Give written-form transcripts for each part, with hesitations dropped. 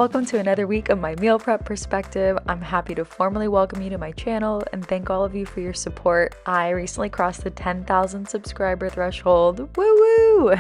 Welcome to another week of my meal prep perspective. I'm happy to formally welcome you to my channel and thank all of you for your support. I recently crossed the 10,000 subscriber threshold. Woo woo!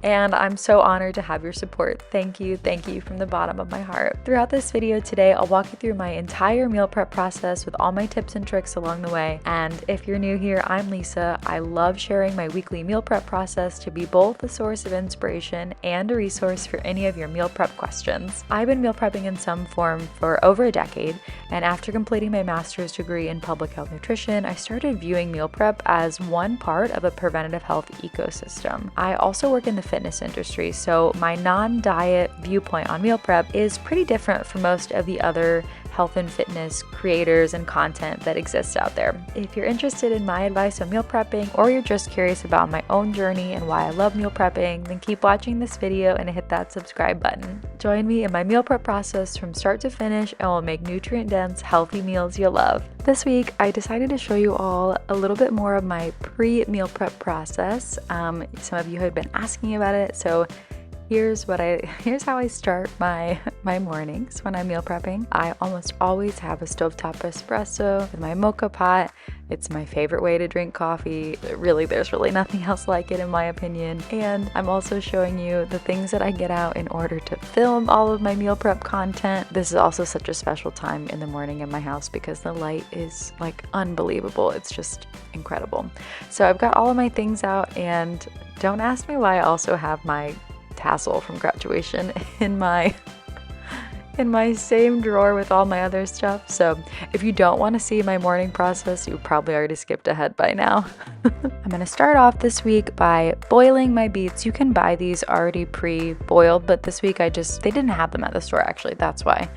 And I'm so honored to have your support. Thank you from the bottom of my heart. Throughout this video today, I'll walk you through my entire meal prep process with all my tips and tricks along the way. And if you're new here, I'm Lisa. I love sharing my weekly meal prep process to be both a source of inspiration and a resource for any of your meal prep questions. I've been meal prepping in some form for over a decade, and after completing my master's degree in public health nutrition, I started viewing meal prep as one part of a preventative health ecosystem. I also work in the fitness industry, so my non-diet viewpoint on meal prep is pretty different from most of the other health and fitness creators and content that exists out there. If you're interested in my advice on meal prepping, or you're just curious about my own journey and why I love meal prepping, then keep watching this video and hit that subscribe button. Join me in my meal prep process from start to finish, and we'll make nutrient-dense, healthy meals you'll love. This week, I decided to show you all a little bit more of my pre-meal prep process. Some of you had been asking about it, so here's how I start my mornings when I'm meal prepping. I almost always have a stovetop espresso with my mocha pot. It's my favorite way to drink coffee. There's really nothing else like it in my opinion. And I'm also showing you the things that I get out in order to film all of my meal prep content. This is also such a special time in the morning in my house because the light is like unbelievable. It's just incredible. So I've got all of my things out, and don't ask me why I also have my tassel from graduation in my same drawer with all my other stuff. So if you don't want to see my morning process, you probably already skipped ahead by now. I'm going to start off this week by boiling my beets. You can buy these already pre-boiled, but this week they didn't have them at the store actually, that's why.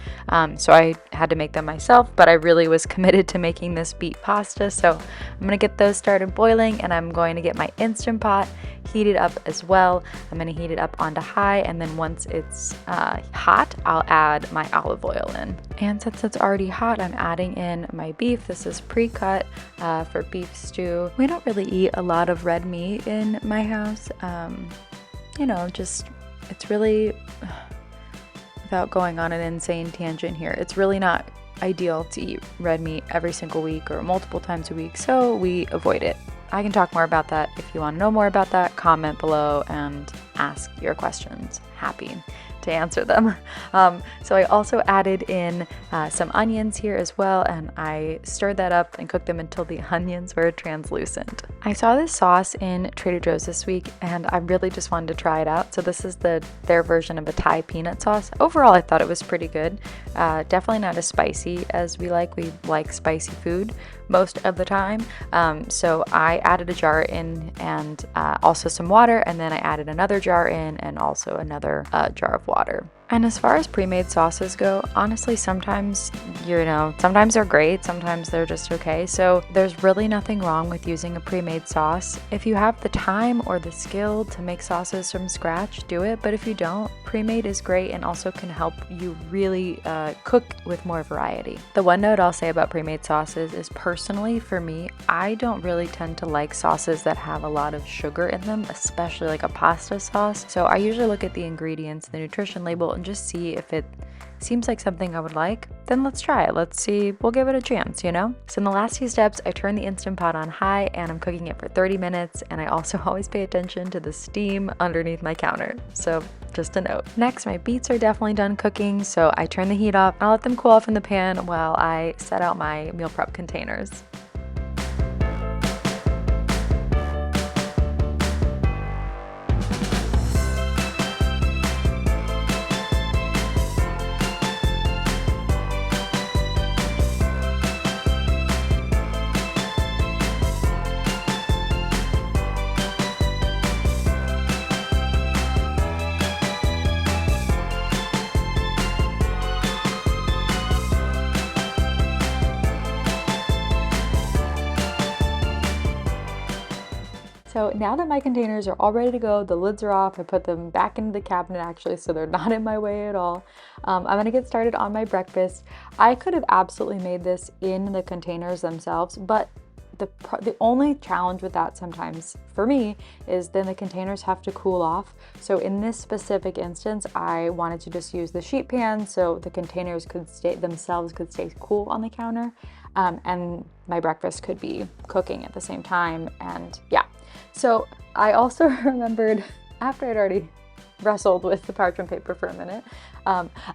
So I had to make them myself, but I really was committed to making this beet pasta. So I'm going to get those started boiling, and I'm going to get my Instant Pot heated up as well. I'm going to heat it up onto high, and then once it's hot, I'll add my olive oil in. And since it's already hot, I'm adding in my beef. This is pre-cut for beef stew. We don't really eat a lot of red meat in my house. It's really, without going on an insane tangent here, it's really not ideal to eat red meat every single week or multiple times a week, so we avoid it. I can talk more about that. If you want to know more about that, comment below and ask your questions. Happy to answer them. So I also added in some onions here as well, and I stirred that up and cooked them until the onions were translucent. I saw this sauce in Trader Joe's this week, and I really just wanted to try it out. So this is their version of a Thai peanut sauce. Overall, I thought it was pretty good. Definitely not as spicy as we like. We like spicy food most of the time. So I added a jar in, and also some water, and then I added another jar in, and also another jar of water. And as far as pre-made sauces go, honestly, sometimes they're great, sometimes they're just okay. So there's really nothing wrong with using a pre-made sauce. If you have the time or the skill to make sauces from scratch, do it. But if you don't, pre-made is great and also can help you really cook with more variety. The one note I'll say about pre-made sauces is, personally for me, I don't really tend to like sauces that have a lot of sugar in them, especially like a pasta sauce. So I usually look at the ingredients, the nutrition label, and just see if it seems like something I would like, then let's try it. Let's see, we'll give it a chance, So in the last few steps, I turn the Instant Pot on high, and I'm cooking it for 30 minutes, and I also always pay attention to the steam underneath my counter. So just a note. Next, my beets are definitely done cooking, so I turn the heat off. I'll let them cool off in the pan while I set out my meal prep containers. So now that my containers are all ready to go, the lids are off, I put them back into the cabinet actually, so they're not in my way at all. I'm gonna get started on my breakfast. I could have absolutely made this in the containers themselves, but the only challenge with that sometimes for me is then the containers have to cool off. So in this specific instance, I wanted to just use the sheet pan so the containers could stay cool on the counter, and my breakfast could be cooking at the same time. And yeah, so I also remembered after I'd already wrestled with the parchment paper for a minute,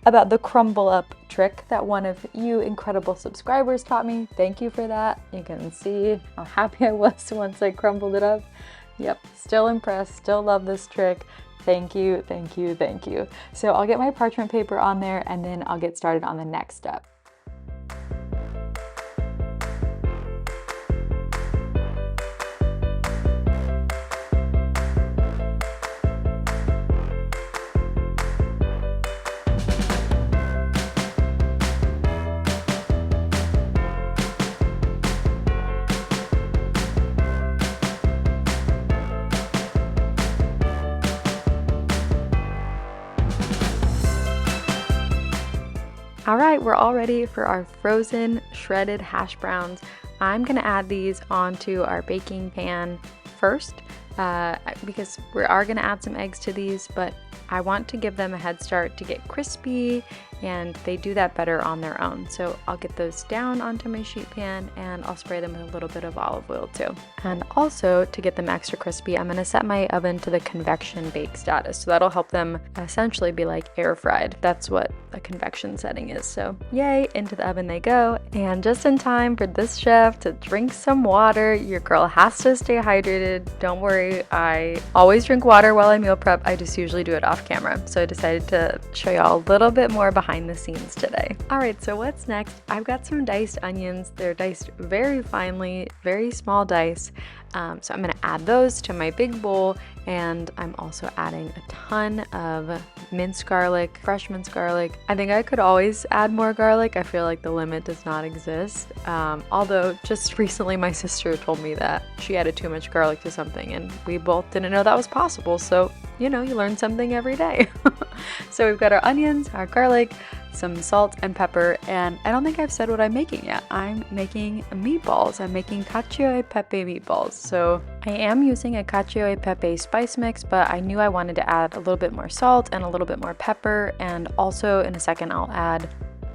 about the crumble up trick that one of you incredible subscribers taught me. Thank you for that. You can see how happy I was once I crumbled it up. Yep, still impressed, still love this trick. Thank you, thank you, thank you. So I'll get my parchment paper on there and then I'll get started on the next step. All right, we're all ready for our frozen shredded hash browns. I'm gonna add these onto our baking pan first, because we are gonna add some eggs to these, but I want to give them a head start to get crispy, and they do that better on their own. So I'll get those down onto my sheet pan and I'll spray them with a little bit of olive oil too. And also to get them extra crispy, I'm gonna set my oven to the convection bake status. So that'll help them essentially be like air fried. That's what a convection setting is. So yay, into the oven they go. And just in time for this chef to drink some water. Your girl has to stay hydrated. Don't worry, I always drink water while I meal prep. I just usually do it off camera. So I decided to show y'all a little bit more behind the scenes today. All right, so what's next? I've got some diced onions. They're diced very finely, very small dice. So I'm gonna add those to my big bowl, and I'm also adding a ton of minced garlic, fresh minced garlic. I think I could always add more garlic. I feel like the limit does not exist. Although just recently my sister told me that she added too much garlic to something and we both didn't know that was possible. So, you know, you learn something every day. So we've got our onions, our garlic, some salt and pepper, and I don't think I've said what I'm making yet. I'm making meatballs. I'm making Cacio e Pepe meatballs. So I am using a Cacio e Pepe spice mix, but I knew I wanted to add a little bit more salt and a little bit more pepper, and also in a second I'll add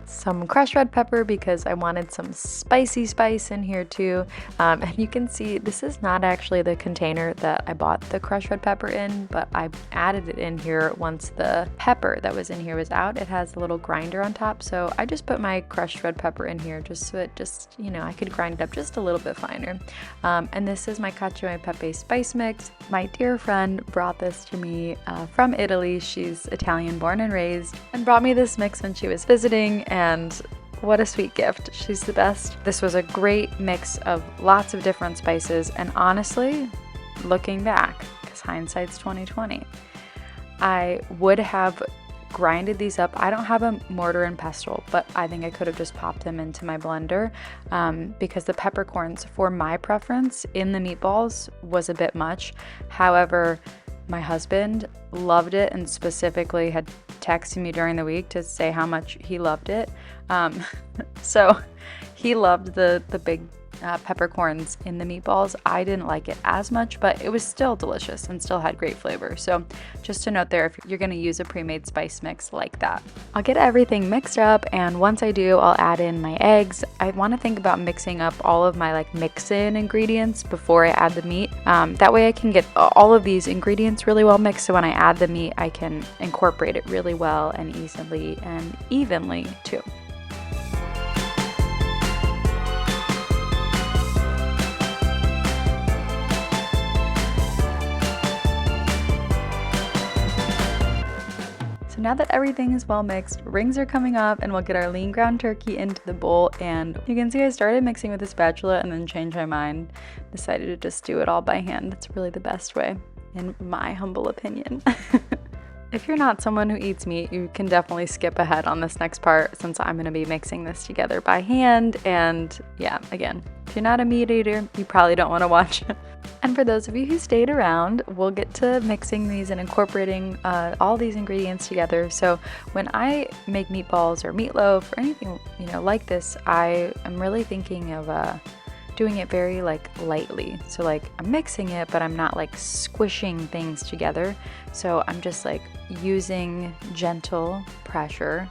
some crushed red pepper because I wanted some spicy spice in here too. And you can see this is not actually the container that I bought the crushed red pepper in, but I added it in here once the pepper that was in here was out. It has a little grinder on top, so I just put my crushed red pepper in here just so it just, you know, I could grind it up just a little bit finer. And this is my Cacio e Pepe spice mix. My dear friend brought this to me from Italy. She's Italian born and raised, and brought me this mix when she was visiting, and what a sweet gift. She's the best. This was a great mix of lots of different spices, and honestly, looking back, because hindsight's 2020, I would have grinded these up. I don't have a mortar and pestle, but I think I could have just popped them into my blender, because the peppercorns, for my preference in the meatballs, was a bit much. However, my husband loved it and specifically had texted me during the week to say how much he loved it. So he loved the big peppercorns in the meatballs. I didn't like it as much, but it was still delicious and still had great flavor. So just to note there, if you're going to use a pre-made spice mix like that. I'll get everything mixed up, and once I do, I'll add in my eggs. I want to think about mixing up all of my like mix-in ingredients before I add the meat. That way I can get all of these ingredients really well mixed, so when I add the meat, I can incorporate it really well and easily and evenly too. Now that everything is well mixed, rings are coming up, and we'll get our lean ground turkey into the bowl. And you can see I started mixing with a spatula and then changed my mind, decided to just do it all by hand. It's really the best way, in my humble opinion. If you're not someone who eats meat, you can definitely skip ahead on this next part, since I'm going to be mixing this together by hand. And yeah, again, if you're not a meat eater, you probably don't want to watch it. And for those of you who stayed around, we'll get to mixing these and incorporating all these ingredients together. So when I make meatballs or meatloaf or anything, you know, like this, I am really thinking of doing it very like lightly. So like I'm mixing it, but I'm not like squishing things together. So I'm just like using gentle pressure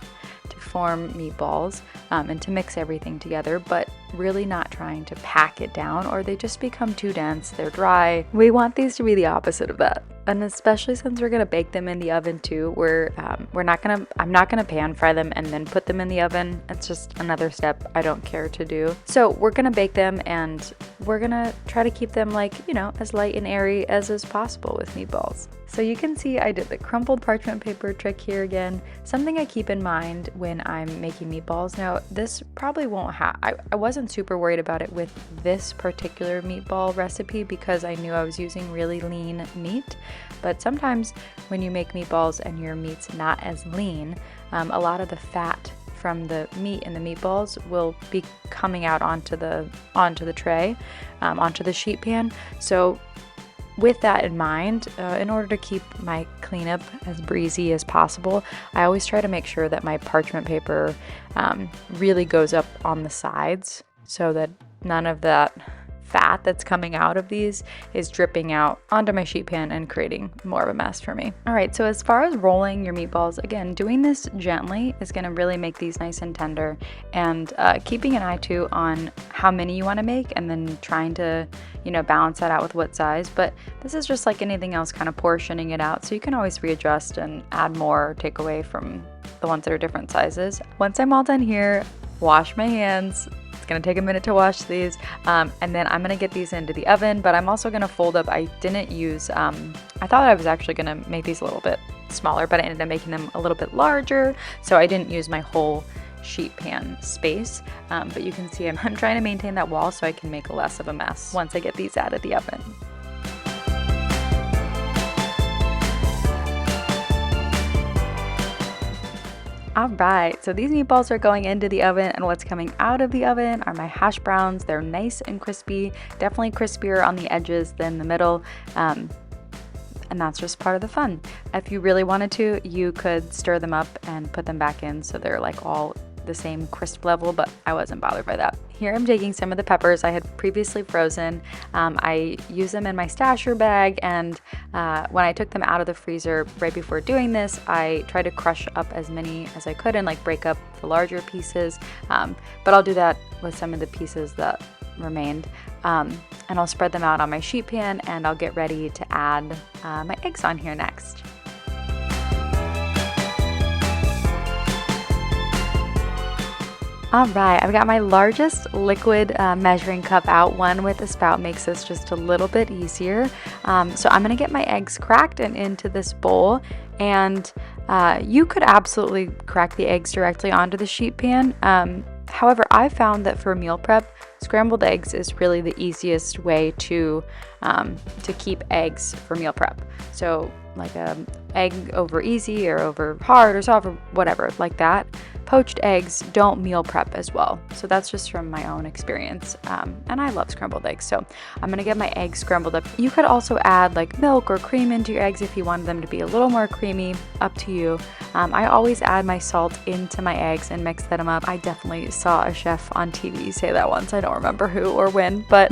to form meatballs and to mix everything together, but really not trying to pack it down or they just become too dense, they're dry. We want these to be the opposite of that. And especially since we're gonna bake them in the oven too, I'm not gonna pan fry them and then put them in the oven. It's just another step I don't care to do. So we're gonna bake them and we're gonna try to keep them like, you know, as light and airy as is possible with meatballs. So you can see I did the crumpled parchment paper trick here again, something I keep in mind when I'm making meatballs. Now this probably won't I wasn't super worried about it with this particular meatball recipe because I knew I was using really lean meat. But sometimes when you make meatballs and your meat's not as lean, a lot of the fat from the meat in the meatballs will be coming out onto the tray, onto the sheet pan. So with that in mind, in order to keep my cleanup as breezy as possible, I always try to make sure that my parchment paper really goes up on the sides so that none of that fat that's coming out of these is dripping out onto my sheet pan and creating more of a mess for me. All right, so as far as rolling your meatballs, again, doing this gently is going to really make these nice and tender, and keeping an eye too on how many you want to make and then trying to, you know, balance that out with what size. But this is just like anything else, kind of portioning it out, so you can always readjust and add more or take away from the ones that are different sizes. Once I'm all done here, wash my hands. It's gonna take a minute to wash these, and then I'm gonna get these into the oven, but I'm also gonna fold up. I didn't use, I thought I was actually gonna make these a little bit smaller, but I ended up making them a little bit larger, so I didn't use my whole sheet pan space, but you can see I'm trying to maintain that wall so I can make less of a mess once I get these out of the oven. All right, so these meatballs are going into the oven, and what's coming out of the oven are my hash browns. They're nice and crispy, definitely crispier on the edges than the middle, and that's just part of the fun. If you really wanted to, you could stir them up and put them back in so they're like all the same crisp level, but I wasn't bothered by that. Here I'm taking some of the peppers I had previously frozen. I use them in my stasher bag, and when I took them out of the freezer right before doing this, I tried to crush up as many as I could and like break up the larger pieces, but I'll do that with some of the pieces that remained, and I'll spread them out on my sheet pan, and I'll get ready to add my eggs on here next. All right, I've got my largest liquid measuring cup out. One with a spout makes this just a little bit easier. So I'm gonna get my eggs cracked and into this bowl, and you could absolutely crack the eggs directly onto the sheet pan. However, I found that for meal prep, scrambled eggs is really the easiest way to keep eggs for meal prep. So like a egg over easy or over hard or soft or whatever like that. Poached eggs don't meal prep as well. So that's just from my own experience. And I love scrambled eggs. So I'm gonna get my eggs scrambled up. You could also add like milk or cream into your eggs if you wanted them to be a little more creamy, up to you. I always add my salt into my eggs and mix them up. I definitely saw a chef on TV say that once. I don't remember who or when, but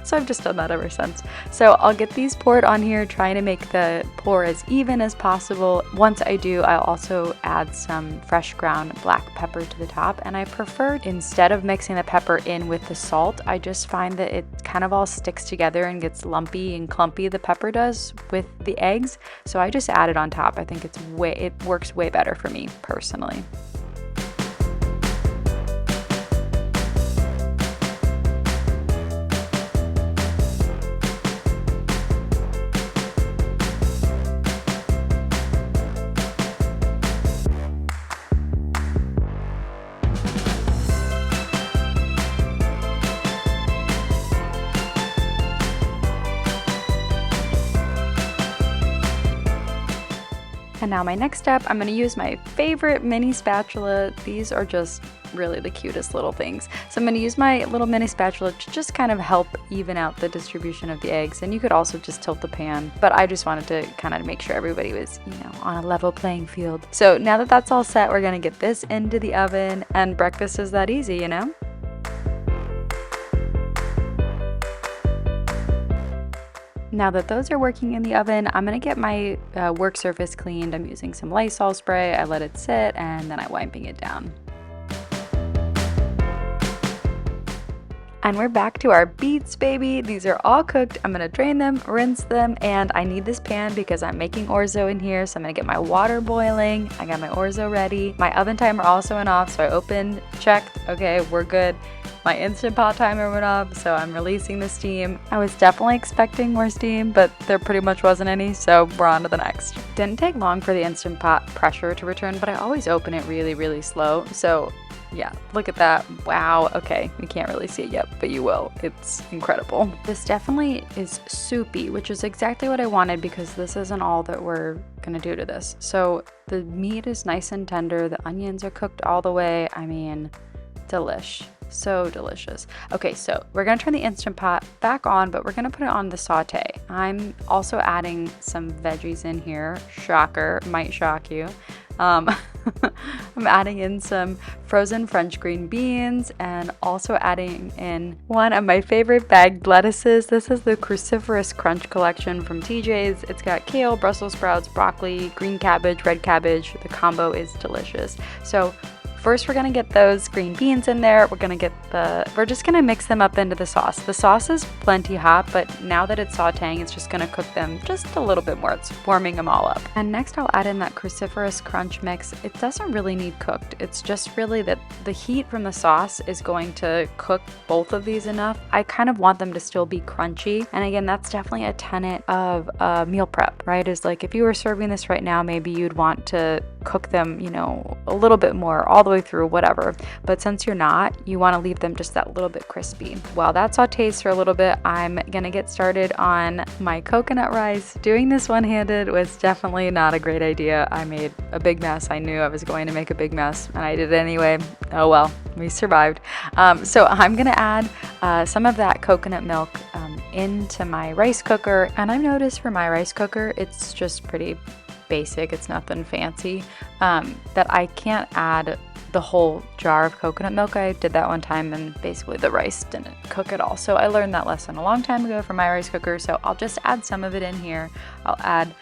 so I've just done that ever since. So I'll get these poured on here, trying to make the pour as even as possible. Once I do, I'll also add some fresh ground black pepper to the top. And I prefer, instead of mixing the pepper in with the salt, I just find that it kind of all sticks together and gets lumpy and clumpy, the pepper does, with the eggs. So I just add it on top. I think it works way better for me personally. And now my next step, I'm going to use my favorite mini spatula. These are just really the cutest little things. So I'm going to use my little mini spatula to just kind of help even out the distribution of the eggs. And you could also just tilt the pan, but I just wanted to kind of make sure everybody was, on a level playing field. So now that that's all set, we're going to get this into the oven, and breakfast is that easy, Now that those are working in the oven, I'm gonna get my work surface cleaned. I'm using some Lysol spray. I let it sit and then I'm wiping it down. And we're back to our beets, baby. These are all cooked. I'm gonna drain them, rinse them, and I need this pan because I'm making orzo in here. So I'm gonna get my water boiling. I got my orzo ready. My oven timer also went off, so I opened, checked, okay, we're good. My Instant Pot timer went off, so I'm releasing the steam. I was definitely expecting more steam, but there pretty much wasn't any, so we're on to the next. Didn't take long for the Instant Pot pressure to return, but I always open it really, really slow. So yeah, look at that. Wow. Okay, you can't really see it yet, but you will. It's incredible. This definitely is soupy, which is exactly what I wanted because this isn't all that we're gonna do to this. So the meat is nice and tender. The onions are cooked all the way. I mean, delish. So delicious. Okay, so we're gonna turn the Instant Pot back on, but we're gonna put it on the saute. I'm also adding some veggies in here. Shocker, might shock you. I'm adding in some frozen French green beans and also adding in one of my favorite bagged lettuces. This is the Cruciferous Crunch collection from TJ's. It's got kale, Brussels sprouts, broccoli, green cabbage, red cabbage. The combo is delicious. So first, we're gonna get those green beans in there. We're just gonna mix them up into the sauce. The sauce is plenty hot, but now that it's sauteing, it's just gonna cook them just a little bit more. It's warming them all up. And next, I'll add in that Cruciferous Crunch mix. It doesn't really need cooked. It's just really that the heat from the sauce is going to cook both of these enough. I kind of want them to still be crunchy. And again, that's definitely a tenet of meal prep, right? Is like if you were serving this right now, maybe you'd want to cook them, you know, a little bit more all the way through, whatever. But since you're not, you want to leave them just that little bit crispy. While that sautés for a little bit, I'm gonna get started on my coconut rice. Doing this one-handed was definitely not a great idea. I made a big mess. I knew I was going to make a big mess and I did it anyway. Oh well, we survived. So I'm gonna add some of that coconut milk into my rice cooker. And I've noticed for my rice cooker, it's just pretty basic, it's nothing fancy, that I can't add the whole jar of coconut milk. I did that one time and basically the rice didn't cook at all. So I learned that lesson a long time ago from my rice cooker. So I'll just add some of it in here. I'll add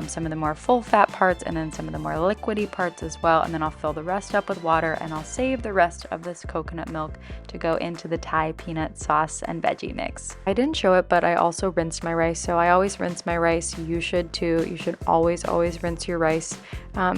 some of the more full fat parts and then some of the more liquidy parts as well. And then I'll fill the rest up with water and I'll save the rest of this coconut milk to go into the Thai peanut sauce and veggie mix. I didn't show it, but I also rinsed my rice. So I always rinse my rice. You should too. You should always rinse your rice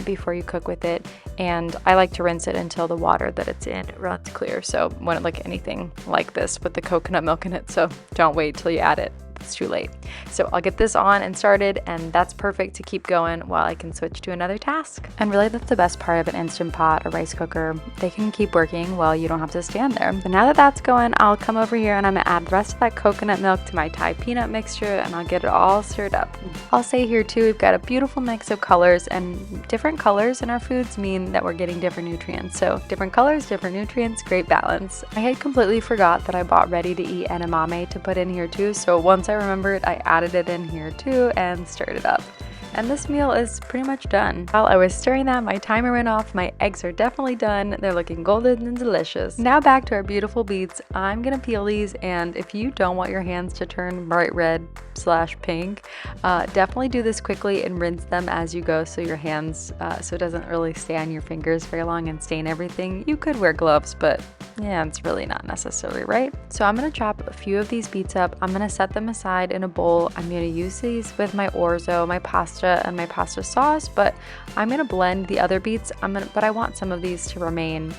before you cook with it. And I like to rinse it until the water that it's in runs clear. So when like anything like this with the coconut milk in it. So don't wait till you add it. It's too late. So I'll get this on and started, and that's perfect to keep going while I can switch to another task. And really that's the best part of an Instant Pot or rice cooker. They can keep working while you don't have to stand there. But now that that's going, I'll come over here and I'm gonna add the rest of that coconut milk to my Thai peanut mixture and I'll get it all stirred up. I'll say here too, we've got a beautiful mix of colors, and different colors in our foods mean that we're getting different nutrients. So different colors, different nutrients, great balance. I had completely forgot that I bought ready to eat edamame to put in here too. So once I remembered, I added it in here too and stirred it up. And this meal is pretty much done. While I was stirring that, my timer went off. My eggs are definitely done. They're looking golden and delicious. Now back to our beautiful beets. I'm gonna peel these, and if you don't want your hands to turn bright red / pink, definitely do this quickly and rinse them as you go so your hands, so it doesn't really stay on your fingers very long and stain everything. You could wear gloves, but yeah, it's really not necessary, right? So I'm gonna chop a few of these beets up. I'm gonna set them aside in a bowl. I'm gonna use these with my orzo, my pasta, and my pasta sauce, but I'm gonna blend the other beets. But I want some of these to remain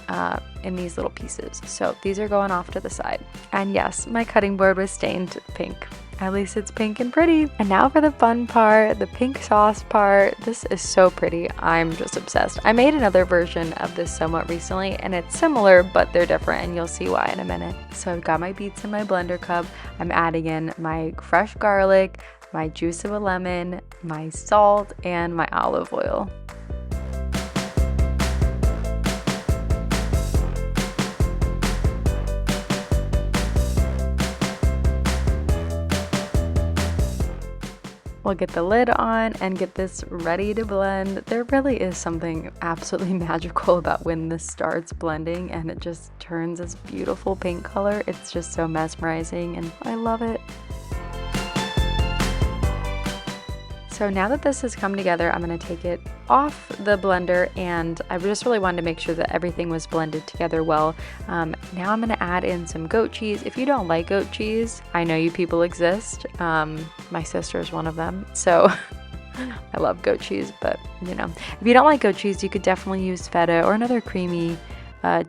in these little pieces. So these are going off to the side. And yes, my cutting board was stained pink. At least it's pink and pretty. And now for the fun part, the pink sauce part. This is so pretty. I'm just obsessed. I made another version of this somewhat recently, and it's similar, but they're different, and you'll see why in a minute. So I've got my beets in my blender cup. I'm adding in my fresh garlic, my juice of a lemon, my salt, and my olive oil. We'll get the lid on and get this ready to blend. There really is something absolutely magical about when this starts blending and it just turns this beautiful pink color. It's just so mesmerizing and I love it. So now that this has come together, I'm going to take it off the blender, and I just really wanted to make sure that everything was blended together well. Now I'm going to add in some goat cheese. If you don't like goat cheese, I know you people exist. My sister is one of them, so I love goat cheese, but you know, if you don't like goat cheese, you could definitely use feta or another creamy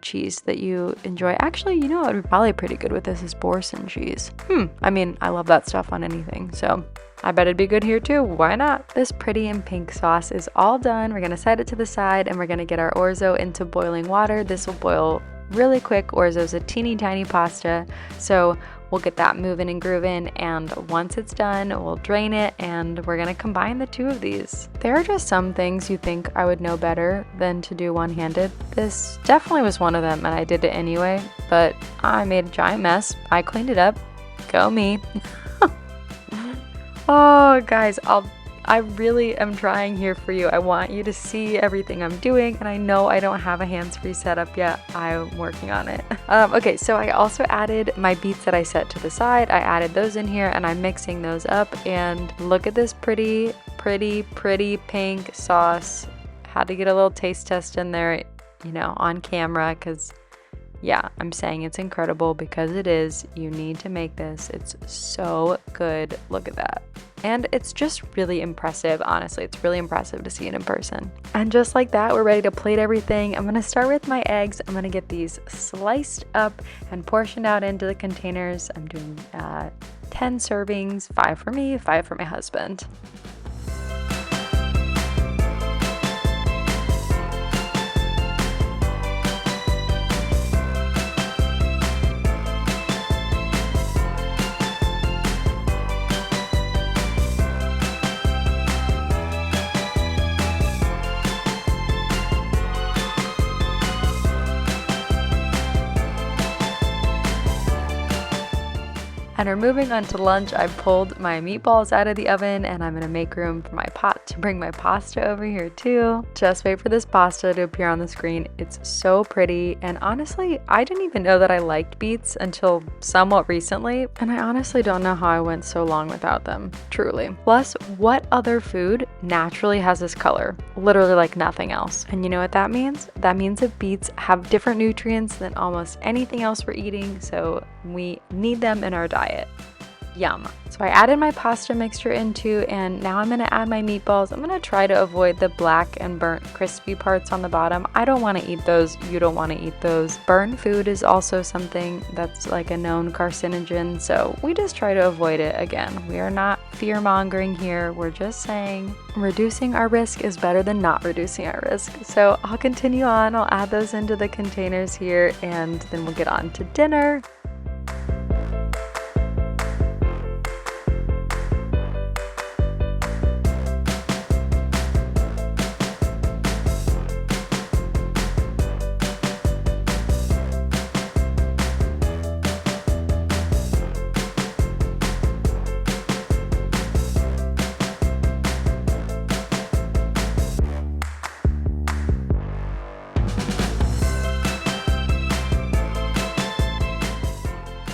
cheese that you enjoy. Actually, you know what would be probably pretty good with this is Boursin cheese. I mean, I love that stuff on anything, so I bet it'd be good here too. Why not? This pretty and pink sauce is all done. We're gonna set it to the side, and we're gonna get our orzo into boiling water. This will boil really quick. Orzo's a teeny tiny pasta, so we'll get that moving and grooving, and once it's done, we'll drain it, and we're gonna combine the two of these. There are just some things you think I would know better than to do one-handed. This definitely was one of them, and I did it anyway, but I made a giant mess. I cleaned it up. Go me. Oh, guys, I really am trying here for you. I want you to see everything I'm doing, and I know I don't have a hands-free setup yet. I'm working on it. Okay, so I also added my beets that I set to the side. I added those in here, and I'm mixing those up, and look at this pretty pink sauce. Had to get a little taste test in there, you know, on camera, because yeah, I'm saying it's incredible because it is. You need to make this. It's so good. Look at that. And it's just really impressive. Honestly, it's really impressive to see it in person. And just like that, we're ready to plate everything. I'm gonna start with my eggs. I'm gonna get these sliced up and portioned out into the containers. I'm doing 10 servings, 5 for me, 5 for my husband. And we're moving on to lunch. I pulled my meatballs out of the oven, and I'm gonna make room for my pot to bring my pasta over here too. Just wait for this pasta to appear on the screen. It's so pretty, and honestly, I didn't even know that I liked beets until somewhat recently, and I honestly don't know how I went so long without them, truly. Plus, what other food naturally has this color? Literally like nothing else. And you know what that means? That means that beets have different nutrients than almost anything else we're eating, so we need them in our diet. Yum. So I added my pasta mixture in too, and now I'm gonna add my meatballs. I'm gonna try to avoid the black and burnt crispy parts on the bottom. I don't wanna eat those. You don't wanna eat those. Burnt food is also something that's like a known carcinogen, so we just try to avoid it. Again, we are not fear-mongering here. We're just saying reducing our risk is better than not reducing our risk. So I'll continue on. I'll add those into the containers here, and then we'll get on to dinner.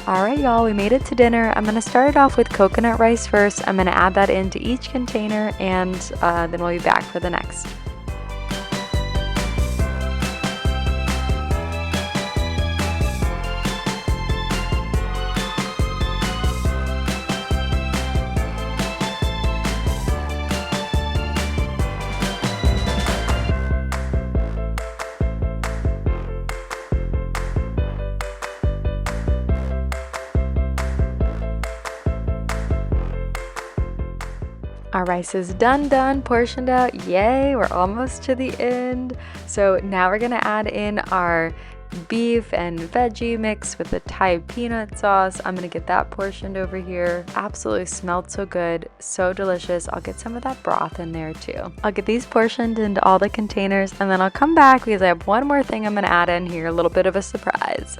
Alright y'all, we made it to dinner. I'm going to start it off with coconut rice first. I'm going to add that into each container, and then we'll be back for the next. Our rice is done, portioned out. Yay, we're almost to the end. So now we're gonna add in our beef and veggie mix with the Thai peanut sauce. I'm gonna get that portioned over here. Absolutely smelled so good, so delicious. I'll get some of that broth in there too. I'll get these portioned into all the containers, and then I'll come back because I have one more thing I'm gonna add in here, a little bit of a surprise.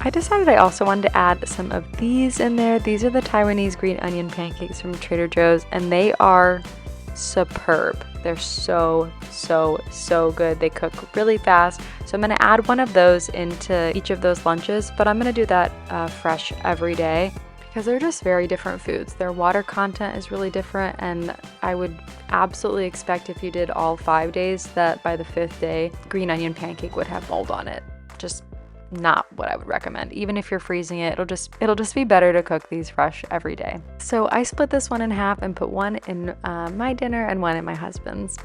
I decided I also wanted to add some of these in there. These are the Taiwanese green onion pancakes from Trader Joe's, and they are superb. They're so good. They cook really fast. So I'm gonna add one of those into each of those lunches, but I'm gonna do that fresh every day because they're just very different foods. Their water content is really different, and I would absolutely expect if you did all 5 days that by the 5th day, green onion pancake would have mold on it. Just not what I would recommend. Even if you're freezing it, it'll just be better to cook these fresh every day. So I split this one in half and put one in my dinner and one in my husband's.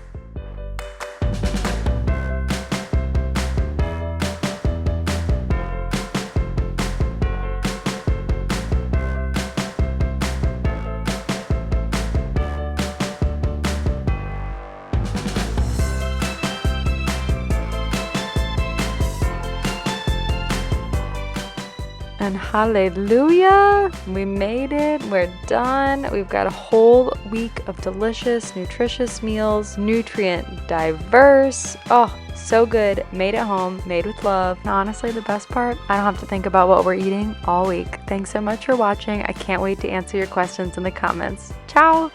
And hallelujah, we made it. We're done. We've got a whole week of delicious, nutritious meals, nutrient diverse. Oh, so good. Made at home, made with love. And honestly, the best part, I don't have to think about what we're eating all week. Thanks so much for watching. I can't wait to answer your questions in the comments. Ciao.